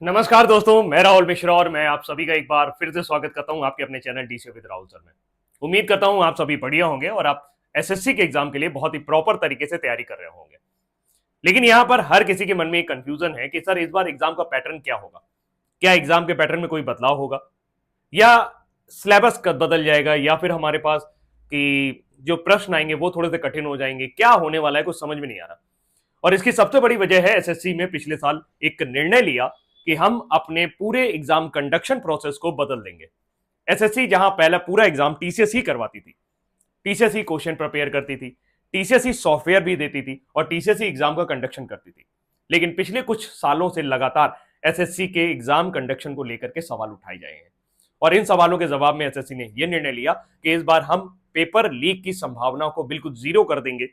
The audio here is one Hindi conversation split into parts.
नमस्कार दोस्तों, मैं राहुल मिश्रा और मैं आप सभी का एक बार फिर से स्वागत करता हूं आपके अपने channel DC with Rahul sir में। उम्मीद करता हूं आप सभी बढ़िया होंगे और आप एसएससी के एग्जाम के लिए बहुत ही प्रॉपर तरीके से तैयारी कर रहे होंगे। लेकिन यहां पर हर किसी के मन में एक कंफ्यूजन है कि सर इस बार एग्जाम का पैटर्न क्या होगा। क्या एग्जाम के पैटर्न में कोई बदलाव होगा या सिलेबस बदल जाएगा या फिर हमारे पास कि जो प्रश्न आएंगे वो थोड़े से कठिन हो जाएंगे। क्या होने वाला है कुछ समझ में नहीं आ रहा। और इसकी सबसे बड़ी वजह है एसएससी में पिछले साल एक निर्णय लिया कि हम अपने पूरे एग्जाम कंडक्शन प्रोसेस को बदल देंगे। एसएससी जहां पहला पूरा एग्जाम टीसीएस ही करवाती थी, टीसीएस ही क्वेश्चन प्रिपेयर करती थी, टीसीएस ही सॉफ्टवेयर भी देती थी और टीसीएस ही एग्जाम का कंडक्शन करती थी। लेकिन पिछले कुछ सालों से लगातार एसएससी के एग्जाम कंडक्शन को लेकर के सवाल उठाए जाए हैं और इन सवालों के जवाब में एसएससी ने यह निर्णय लिया कि इस बार हम पेपर लीक की संभावना को बिल्कुल जीरो कर देंगे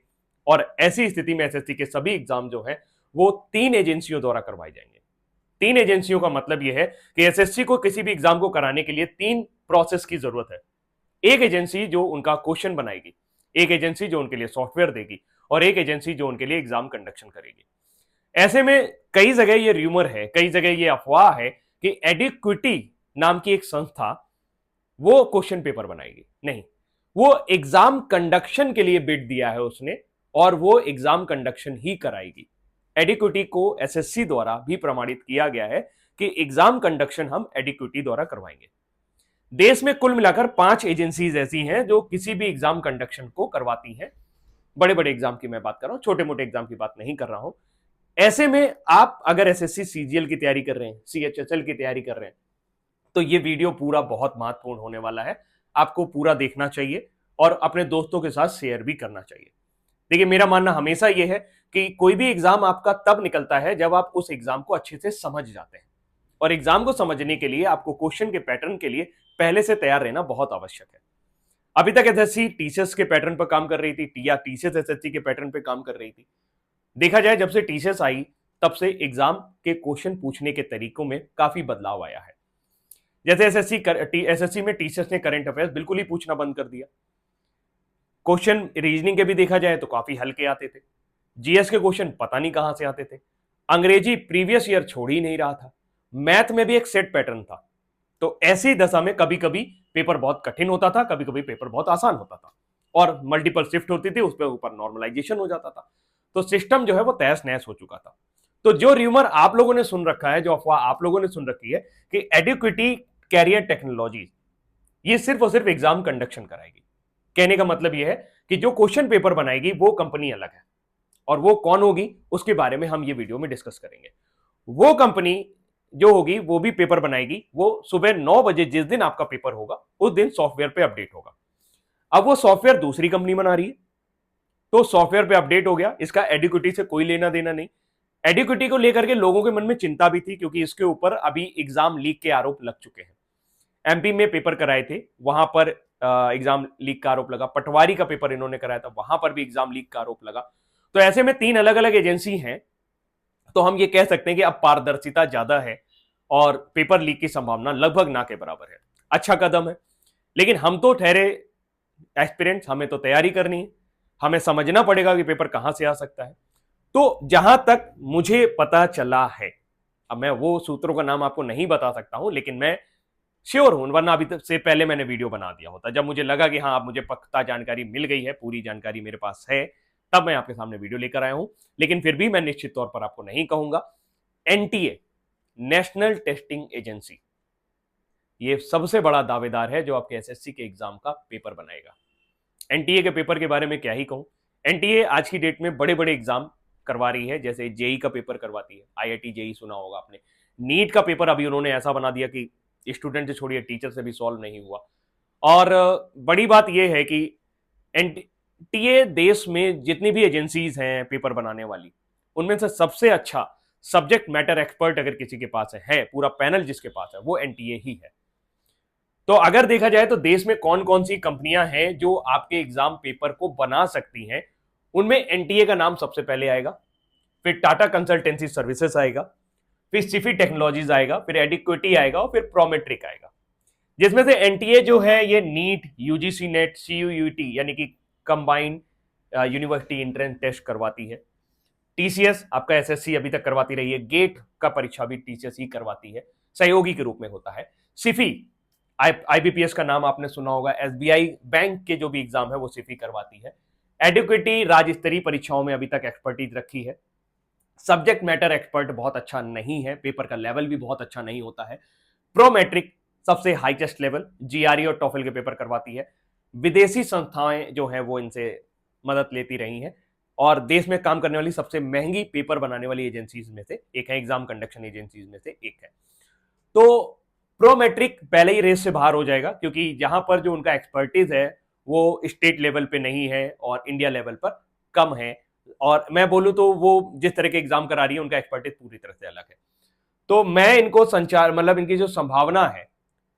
और ऐसी स्थिति में एसएससी के सभी एग्जाम जो है वो 3 एजेंसियों द्वारा करवाए जाएंगे। 3 एजेंसियों का मतलब यह है कि एसएससी को किसी भी एग्जाम को कराने के लिए 3 प्रोसेस की जरूरत है। एक एजेंसी जो उनका क्वेश्चन बनाएगी, एक एजेंसी जो उनके लिए सॉफ्टवेयर देगी और एक एजेंसी जो उनके लिए एग्जाम कंडक्शन करेगी। ऐसे में कई जगह ये र्यूमर है, कई जगह ये अफवाह है कि एडिक्विटी नाम की एक संस्था वो क्वेश्चन पेपर बनाएगी। नहीं, वो एग्जाम कंडक्शन के लिए बिड दिया है उसने और वो एग्जाम कंडक्शन ही कराएगी। एडिक्विटी को एसएससी द्वारा भी प्रमाणित किया गया है कि एग्जाम कंडक्शन हम एडिक्विटी द्वारा करवाएंगे। देश में कुल मिलाकर 5 एजेंसीज ऐसी हैं जो किसी भी एग्जाम कंडक्शन को करवाती हैं। बड़े बड़े एग्जाम की मैं बात कर रहा हूं, छोटे मोटे एग्जाम की बात नहीं कर रहा हूं। ऐसे में आप अगर एसएससी सीजीएल की तैयारी कर रहे हैं, सीएचएसएल की तैयारी कर रहे हैं, तो ये वीडियो पूरा बहुत महत्वपूर्ण होने वाला है। आपको पूरा देखना चाहिए और अपने दोस्तों के साथ शेयर भी करना चाहिए। देखिए, मेरा मानना हमेशा यह है कि कोई भी एग्जाम आपका तब निकलता है जब आप उस एग्जाम को अच्छे से समझ जाते हैं और एग्जाम को समझने के लिए आपको क्वेश्चन के पैटर्न के लिए पहले से तैयार रहना बहुत आवश्यक है। अभी तक एसएससी टीसीएस के पैटर्न पर काम कर रही थी या टीसीएस एसएससी के पैटर्न पर काम कर रही थी। देखा जाए जब से टीसीएस आई तब से एग्जाम के क्वेश्चन पूछने के तरीकों में काफी बदलाव आया है। जैसे एसएससी में टीसीएस ने करंट अफेयर्स बिल्कुल ही पूछना बंद कर दिया। क्वेश्चन रीजनिंग के भी देखा जाए तो काफी हल्के आते थे। जीएस के क्वेश्चन पता नहीं कहां से आते थे। अंग्रेजी प्रीवियस ईयर छोड़ ही नहीं रहा था। मैथ में भी एक सेट पैटर्न था। तो ऐसी दशा में कभी कभी पेपर बहुत कठिन होता था, कभी कभी पेपर बहुत आसान होता था और मल्टीपल शिफ्ट होती थी, उस पर ऊपर नॉर्मलाइजेशन हो जाता था। तो सिस्टम जो है वो तहस नहस हो चुका था। तो जो र्यूमर आप लोगों ने सुन रखा है, जो अफवाह आप लोगों ने सुन रखी है कि एडुक्विटी कैरियर टेक्नोलॉजी ये सिर्फ और सिर्फ एग्जाम कंडक्शन कराएगी, कहने का मतलब यह है कि जो क्वेश्चन पेपर बनाएगी वो कंपनी अलग है और वो कौन होगी उसके बारे में हम ये वीडियो में डिस्कस करेंगे। वो कंपनी जो होगी वो भी पेपर बनाएगी, वो सुबह 9 बजे जिस दिन आपका पेपर होगा उस दिन सॉफ्टवेयर पे अपडेट होगा। अब वो सॉफ्टवेयर दूसरी कंपनी बना रही है तो सॉफ्टवेयर पे अपडेट हो गया, इसका एडिक्विटी से कोई लेना देना नहीं। एडिक्विटी को लेकर के लोगों के मन में चिंता भी थी क्योंकि इसके ऊपर अभी एग्जाम लीक के आरोप लग चुके हैं। एमपी में पेपर कराए थे, वहां पर एग्जाम लीक का आरोप लगा। पटवारी का पेपर इन्होंने कराया था, वहां पर भी एग्जाम लीक का आरोप लगा। तो ऐसे में 3 अलग अलग एजेंसी हैं, तो हम ये कह सकते हैं कि अब पारदर्शिता ज्यादा है और पेपर लीक की संभावना लगभग ना के बराबर है। अच्छा कदम है। लेकिन हम तो ठहरे एस्पिरेंट्स, हमें तो तैयारी करनी है, हमें समझना पड़ेगा कि पेपर कहां से आ सकता है। तो जहां तक मुझे पता चला है, अब मैं वो सूत्रों का नाम आपको नहीं बता सकता हूं, लेकिन मैं श्योर हूं, वरना अभी से पहले मैंने वीडियो बना दिया होता। जब मुझे लगा कि हाँ अब मुझे पक्का जानकारी मिल गई है, पूरी जानकारी मेरे पास है, तब मैं आपके सामने वीडियो लेकर आया हूं। लेकिन फिर भी मैं निश्चित तौर पर आपको नहीं कहूंगा। एनटीए, नेशनल टेस्टिंग एजेंसी, ये सबसे बड़ा दावेदार है जो आपके एसएससी के एग्जाम का पेपर बनाएगा। एनटीए के पेपर के बारे में क्या ही कहूं। एनटीए आज की डेट में बड़े बड़े एग्जाम करवा रही है, जैसे जेई का पेपर करवाती है, आईआईटी जेई सुना होगा आपने। नीट का पेपर अभी उन्होंने ऐसा बना दिया कि स्टूडेंट से छोड़िए टीचर से भी सॉल्व नहीं हुआ। और बड़ी बात यह है कि एनटीए देश में जितनी भी एजेंसीज हैं पेपर बनाने वाली, उनमें से सबसे अच्छा सब्जेक्ट मैटर एक्सपर्ट अगर किसी के पास है, पूरा पैनल जिसके पास है, वो एनटीए ही है। तो अगर देखा जाए तो देश में कौन कौन सी कंपनियां हैं जो आपके एग्जाम पेपर को बना सकती हैं, उनमें एनटीए का नाम सबसे पहले आएगा, फिर टाटा कंसल्टेंसी सर्विसेज आएगा, फिर सिफी टेक्नोलॉजीज आएगा, फिर एडिक्विटी आएगा और फिर प्रोमेट्रिक आएगा। जिसमें से एनटीए जो है ये नीट, यूजीसी नेट, सीयूईटी यानी कि कंबाइंड यूनिवर्सिटी एंट्रेंस टेस्ट करवाती है। टीसीएस आपका एसएससी अभी तक करवाती रही है, गेट का परीक्षा भी टीसीएस ही करवाती है, सहयोगी के रूप में होता है। सिफी आईबीपीएस का नाम आपने सुना होगा, एसबीआई बैंक के जो भी एग्जाम है वो सिफी करवाती है। एडुकेटी राज्य स्तरीय परीक्षाओं में अभी तक एक्सपर्टीज रखी है। सब्जेक्ट मैटर एक्सपर्ट बहुत अच्छा नहीं है, पेपर का लेवल भी बहुत अच्छा नहीं होता है। प्रोमेट्रिक सबसे हाईएस्ट लेवल, जीआरई और टॉफल के पेपर करवाती है। विदेशी संस्थाएं जो हैं वो इनसे मदद लेती रही हैं, और देश में काम करने वाली सबसे महंगी पेपर बनाने वाली एजेंसीज में से एक है, एग्जाम कंडक्शन एजेंसीज में से एक है। तो प्रोमेट्रिक पहले ही रेस से बाहर हो जाएगा, क्योंकि जहां पर जो उनका एक्सपर्टीज है वो स्टेट लेवल पे नहीं है और इंडिया लेवल पर कम है। और मैं बोलूं तो वो जिस तरह के एग्जाम करा रही है उनका एक्सपर्टीज पूरी तरह से अलग है। तो मैं इनको संचार मतलब इनकी जो संभावना है,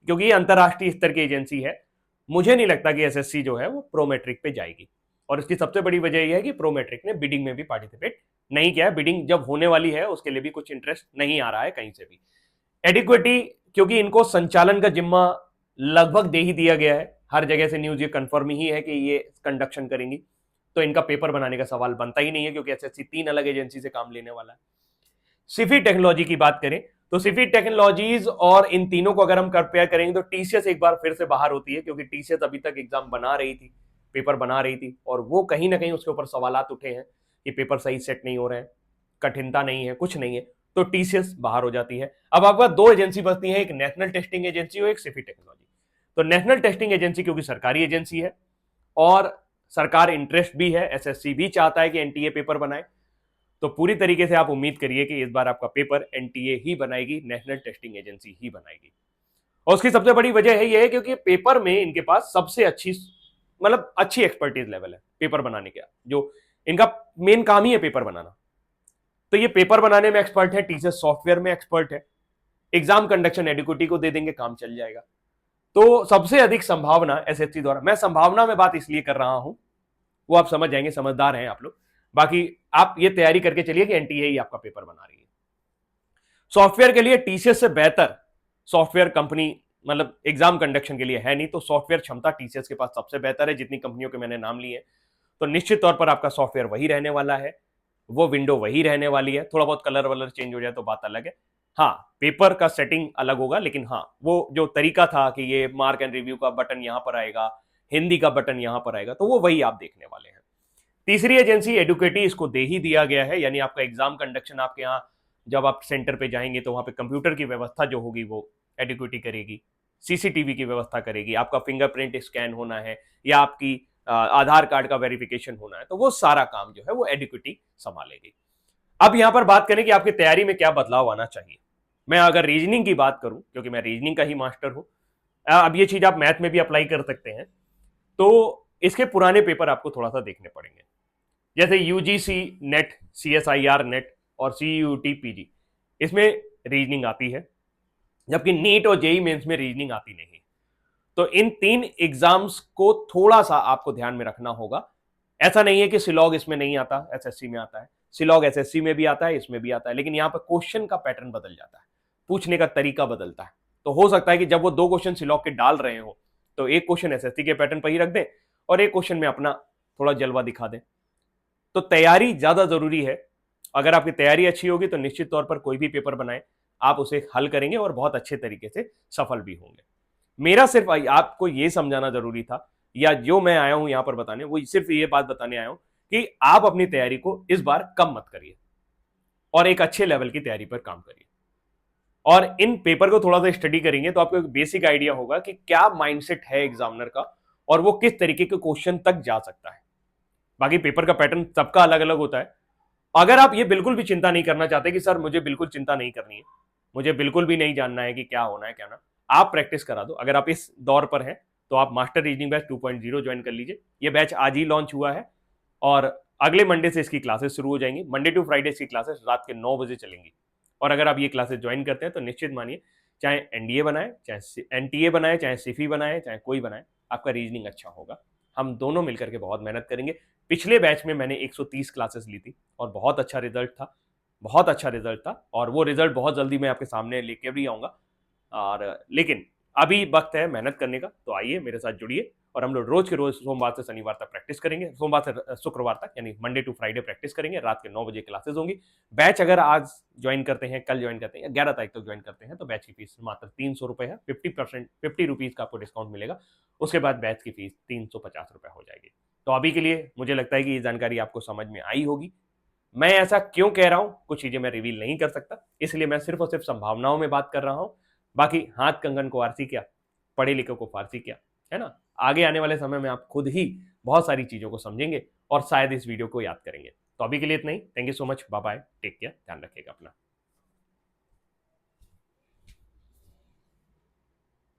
क्योंकि ये अंतरराष्ट्रीय स्तर की एजेंसी है, मुझे नहीं लगता कि एसएससी जो है वो प्रोमेट्रिक पे जाएगी। और इसकी सबसे बड़ी वजह यह है कि प्रोमेट्रिक ने बिडिंग में भी पार्टिसिपेट नहीं किया है। बिडिंग जब होने वाली है उसके लिए भी कुछ इंटरेस्ट नहीं आ रहा है कहीं से भी। एडिक्विटी, क्योंकि इनको संचालन का जिम्मा लगभग दे ही दिया गया है, हर जगह से न्यूज ये कंफर्म ही है कि ये कंडक्शन करेंगी, तो इनका पेपर बनाने का सवाल बनता ही नहीं है, क्योंकि एसएससी 3 अलग एजेंसी से काम लेने वाला है। सिफी टेक्नोलॉजी की बात करें तो सिफी टेक्नोलॉजीज और इन तीनों को अगर हम कंपेयर करेंगे तो टीसीएस एक बार फिर से बाहर होती है, क्योंकि टीसीएस अभी तक एग्जाम बना रही थी, पेपर बना रही थी, और वो कहीं ना कहीं उसके ऊपर सवालात उठे हैं कि पेपर सही सेट नहीं हो रहे हैं, कठिनता नहीं है, कुछ नहीं है, तो टीसीएस बाहर हो जाती है। अब आपका दो एजेंसी बचती है, एक नेशनल टेस्टिंग एजेंसी और एक सिफी टेक्नोलॉजी। तो नेशनल टेस्टिंग एजेंसी क्योंकि सरकारी एजेंसी है और सरकार इंटरेस्ट भी है, एसएससी भी चाहता है कि एनटीए पेपर बनाए, तो पूरी तरीके से आप उम्मीद करिए कि इस बार आपका पेपर एनटीए ही बनाएगी, नेशनल टेस्टिंग एजेंसी ही बनाएगी। और उसकी सबसे बड़ी वजह है यह है क्योंकि पेपर में इनके पास सबसे अच्छी मतलब अच्छी एक्सपर्टीज लेवल है पेपर बनाने का, जो इनका मेन काम ही है पेपर बनाना। तो ये पेपर बनाने में एक्सपर्ट है, टीचर सॉफ्टवेयर में एक्सपर्ट है, एग्जाम कंडक्शन एडिक्विटी को दे देंगे, काम चल जाएगा। तो सबसे अधिक संभावना एसएससी द्वारा, मैं संभावना में बात इसलिए कर रहा हूं, वो आप समझ जाएंगे, समझदार हैं आप लोग, बाकी आप ये तैयारी करके चलिए कि एनटीए ही आपका पेपर बना रही है। सॉफ्टवेयर के लिए टीसीएस से बेहतर सॉफ्टवेयर कंपनी मतलब एग्जाम कंडक्शन के लिए है नहीं, तो सॉफ्टवेयर क्षमता टीसीएस के पास सबसे बेहतर है, जितनी कंपनियों के मैंने नाम लिए। तो निश्चित तौर पर आपका सॉफ्टवेयर वही रहने वाला है, वो विंडो वही रहने वाली है, थोड़ा बहुत कलर वलर चेंज हो जाए तो बात अलग है। हाँ, पेपर का सेटिंग अलग होगा, लेकिन हाँ वो जो तरीका था कि ये मार्क एंड रिव्यू का बटन यहां पर आएगा, हिंदी का बटन यहां पर आएगा, तो वो वही आप देखने वाले हैं। तीसरी एजेंसी एडुकेटी, इसको दे ही दिया गया है, यानी आपका एग्जाम कंडक्शन आपके यहाँ जब आप सेंटर पे जाएंगे तो वहां पे कंप्यूटर की व्यवस्था जो होगी वो एडुकेटी करेगी, सीसीटीवी की व्यवस्था करेगी, आपका फिंगरप्रिंट स्कैन होना है या आपकी आधार कार्ड का वेरिफिकेशन होना है, तो वो सारा काम जो है वो एडुकेटी संभालेगी। अब यहां पर बात करें कि आपकी तैयारी में क्या बदलाव आना चाहिए। मैं अगर रीजनिंग की बात करूं, क्योंकि मैं रीजनिंग का ही मास्टर हूं, अब ये चीज आप मैथ में भी अप्लाई कर सकते हैं, तो इसके पुराने पेपर आपको थोड़ा सा देखने पड़ेंगे, जैसे यूजीसी नेट, सीएसआईआर नेट और सीयूटी पीजी, इसमें रीजनिंग आती है, जबकि नीट और जेई मेंस में रीजनिंग आती नहीं। तो इन 3 एग्जाम्स को थोड़ा सा आपको ध्यान में रखना होगा। ऐसा नहीं है कि सिलॉग इसमें नहीं आता, एसएससी में आता है, सिलॉग एसएससी में भी आता है, इसमें भी आता है, लेकिन यहां पर क्वेश्चन का पैटर्न बदल जाता है, पूछने का तरीका बदलता है। तो हो सकता है कि जब वो 2 क्वेश्चन सिलॉग के डाल रहे हो तो एक क्वेश्चन एसएससी के पैटर्न पर ही रख दें और एक क्वेश्चन में अपना थोड़ा जलवा दिखा दें। तो तैयारी ज्यादा जरूरी है। अगर आपकी तैयारी अच्छी होगी तो निश्चित तौर पर कोई भी पेपर बनाए आप उसे हल करेंगे और बहुत अच्छे तरीके से सफल भी होंगे। मेरा सिर्फ आपको यह समझाना जरूरी था, या जो मैं आया हूं यहां पर बताने, वो सिर्फ ये बात बताने आया हूं कि आप अपनी तैयारी को इस बार कम मत करिए और एक अच्छे लेवल की तैयारी पर काम करिए। और इन पेपर को थोड़ा सा स्टडी करेंगे तो आपको एक बेसिक आइडिया होगा कि क्या माइंडसेट है एग्जामिनर का और वो किस तरीके के क्वेश्चन तक जा सकता है। बाकी पेपर का पैटर्न सबका अलग अलग होता है। अगर आप ये बिल्कुल भी चिंता नहीं करना चाहते कि सर मुझे बिल्कुल चिंता नहीं करनी है, मुझे बिल्कुल भी नहीं जानना है कि क्या होना है क्या ना, आप प्रैक्टिस करा दो। अगर आप इस दौर पर हैं तो आप मास्टर रीजनिंग बैच 2.0 ज्वाइन कर लीजिए। ये बैच आज ही लॉन्च हुआ है और अगले मंडे से इसकी क्लासेस शुरू हो जाएंगी। मंडे टू फ्राइडे इसकी क्लासेस रात के 9 बजे चलेंगी। और अगर आप ये क्लासेस ज्वाइन करते हैं तो निश्चित मानिए, चाहे एनडीए बनाए, चाहे एनटीए बनाए, चाहे सिफी बनाए, चाहे कोई बनाए, आपका रीजनिंग अच्छा होगा। हम दोनों मिलकर के बहुत मेहनत करेंगे। पिछले बैच में मैंने 130 क्लासेस ली थी और बहुत अच्छा रिजल्ट था, बहुत अच्छा रिजल्ट था, और वो रिजल्ट बहुत जल्दी मैं आपके सामने लेके भी आऊंगा। और लेकिन अभी वक्त है मेहनत करने का, तो आइए मेरे साथ जुड़िए और हम लोग रोज के रोज सोमवार से शनिवार तक प्रैक्टिस करेंगे, सोमवार से शुक्रवार तक, यानी मंडे टू फ्राइडे प्रैक्टिस करेंगे। रात के 9 बजे क्लासेस होंगी। बैच अगर आज ज्वाइन करते हैं, कल ज्वाइन करते हैं, 11 तारीख तक ज्वाइन करते हैं, तो बैच की फीस मात्र 300 रुपए है। 50 रुपीज का आपको डिस्काउंट मिलेगा। उसके बाद बैच की फीस 350 रुपए हो जाएगी। तो अभी के लिए मुझे लगता है कि ये जानकारी आपको समझ में आई होगी। मैं ऐसा क्यों कह रहा हूं, कुछ चीजें मैं रिवील नहीं कर सकता, इसलिए मैं सिर्फ और सिर्फ संभावनाओं में बात कर रहा हूं। बाकी हाथ कंगन को आरसी क्या, पढ़े लिखे को फारसी क्या, है ना। आगे आने वाले समय में आप खुद ही बहुत सारी चीजों को समझेंगे और शायद इस वीडियो को याद करेंगे। तो अभी के लिए इतना ही। Thank you so much, bye bye, take care, ध्यान रखिएगा अपना।